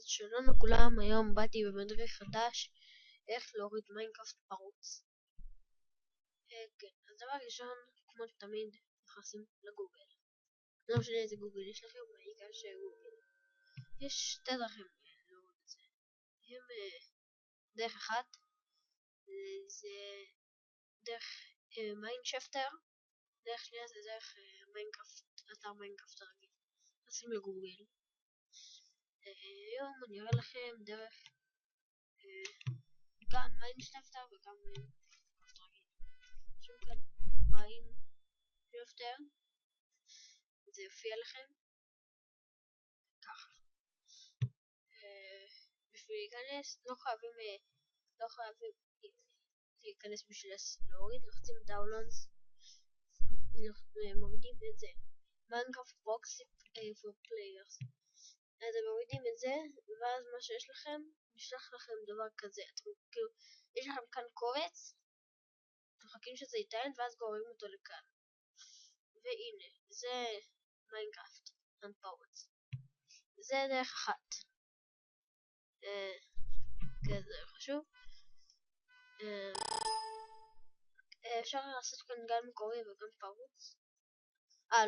שלום לכולם, היום באתי במדריך חדש איך להוריד מיינקראפט פרוץ. כן, אז דבר ראשון, כמו תמיד, נכנסים לגוגל. לא משנה איזה גוגל יש לכם, העיקר שגוגל. יש שתי דרכים להוריד את זה. דרך אחת, זה דרך מיינשפטר, דרך שנייה זה דרך מיינקראפט, אתר מיינקראפט הרגיל. נכנסים לגוגל. היום אני אראה לכם דרך גם מיינשפטר וגם מיינקראפט רגיל. שוב כאן מיינשפטר, זה יופיע לכם ככה. בשביל להיכנס לא חייבים להיכנס בשביל להוריד, לוחצים דאונלודס, מורידים את זה מיינקראפט פרוקסי for players. אז אתם מורידים את זה, ואז מה שיש לכם, נשלח לכם דבר כזה. כאילו, יש לכם כאן קובץ, אתם מחכים שזה יטען, ואז גוררים אותו לכאן. והנה, זה מיינקראפט פרוץ. זה דרך אחת. כזה חשוב. אפשר לעשות כאן גם מקורי וגם פרוץ.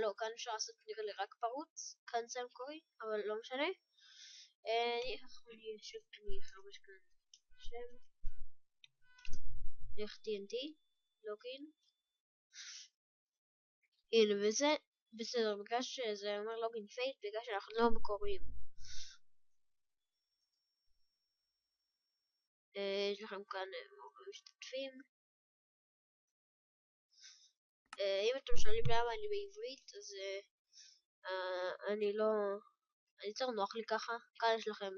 לא, כאן אפשר לעשות נראה לי רק פרוץ, כאן זה מקורי, אבל לא משנה. אני אחרבש כאן שם, דרך TNT, לוגין. הנה וזה, בסדר, בגלל שזה אומר לוגין פייל, בגלל שאנחנו לא מקוריים. יש לכם כאן משתתפים. אם אתם שואלים למה אני בעברית, אז אני לא... אני יותר נוח לי ככה. כאן יש לכם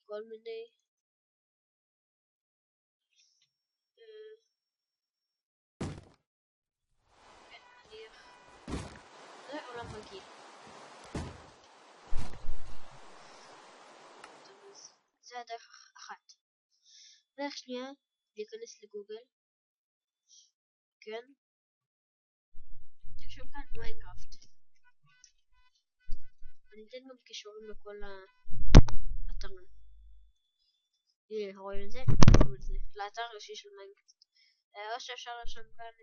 כל מיני... זה עולם רגיל. זה הדרך אחת. דרך שנייה, להיכנס לגוגל. כן. יש שם כאן מיינקראפט. אני אתן גם קישורים לכל האתרים. הנה, רואים את זה? לאתר הראשי של מיינקראפט. או שאפשר לרשום כאן...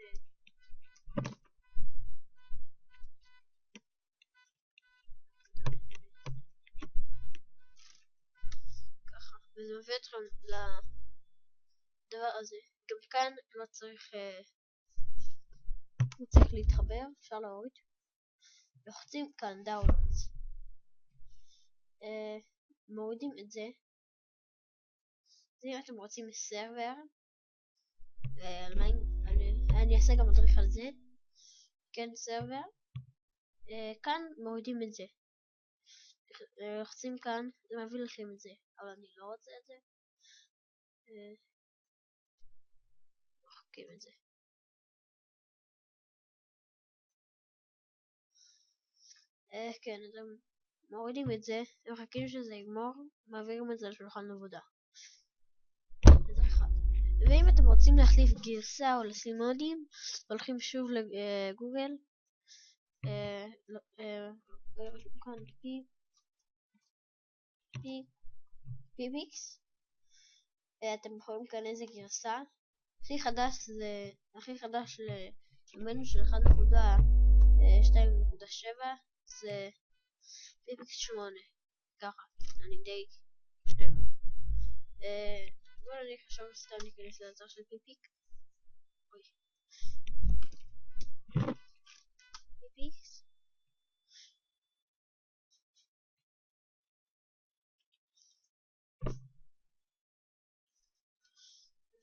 ככה, וזה מביא אתכם לדבר הזה. גם כאן לא צריך להתחבר, אפשר להוריד. לוחצים כאן דאונלודס. מורידים את זה. אם אתם רוצים סרבר, אני אעשה גם מדריך על זה. כן, סרבר. כאן מורידים את זה. לוחצים כאן, זה מביא לכם את זה, אבל אני לא רוצה את זה. מוחקים את זה. כן, אתם מורידים את זה, מחכים שזה יגמור, מעבירים את זה לשולחן עבודה. ואם אתם רוצים להחליף גרסה או לשים מודים, הולכים שוב לגוגל. כאן פיפיקס. אתם יכולים כאן איזה גרסה. הכי חדש למנו של 1.2.7 זה פיפיקס 8. ככה, אני די חושב. בואו אני חשוב סתם להיכנס לאתר של פיפיק. פיפיקס.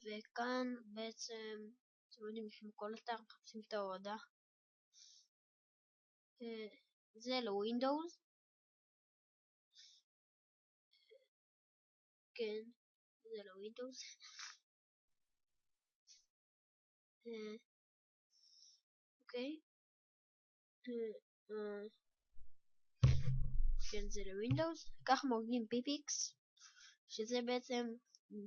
וכאן בעצם אתם יודעים כמו כל אתר מחפשים את ההורדה. זה לווינדוס. כן, זה לווינדוס. אוקיי. כן, זה לווינדוס. כך מורידים פיפיקס, שזה בעצם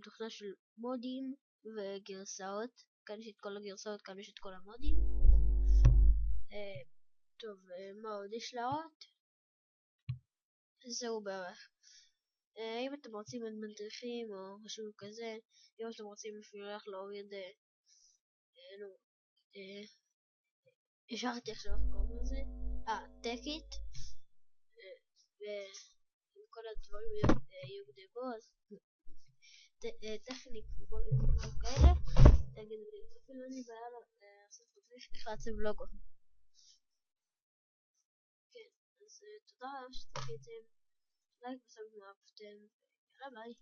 תוכנה של מודים וגרסאות. כאן יש את כל הגרסאות, כאן יש את כל המודים. טוב, מה עוד יש להראות? זהו בערך. אם אתם רוצים את מדריכים או משהו כזה, אם אתם רוצים אפילו לך להוריד, השארתי עכשיו איך קוראים לזה, טקית, ועם כל הדברים יוגדבו, אז טכניק וכל מיני דברים כאלה, תגידו לי, אפילו אין לי בעיה לעשות איך לעצב לוגו. כן, אז תודה רבה שצפיתם, לייק וסאב אם אהבתם, יאללה ביי.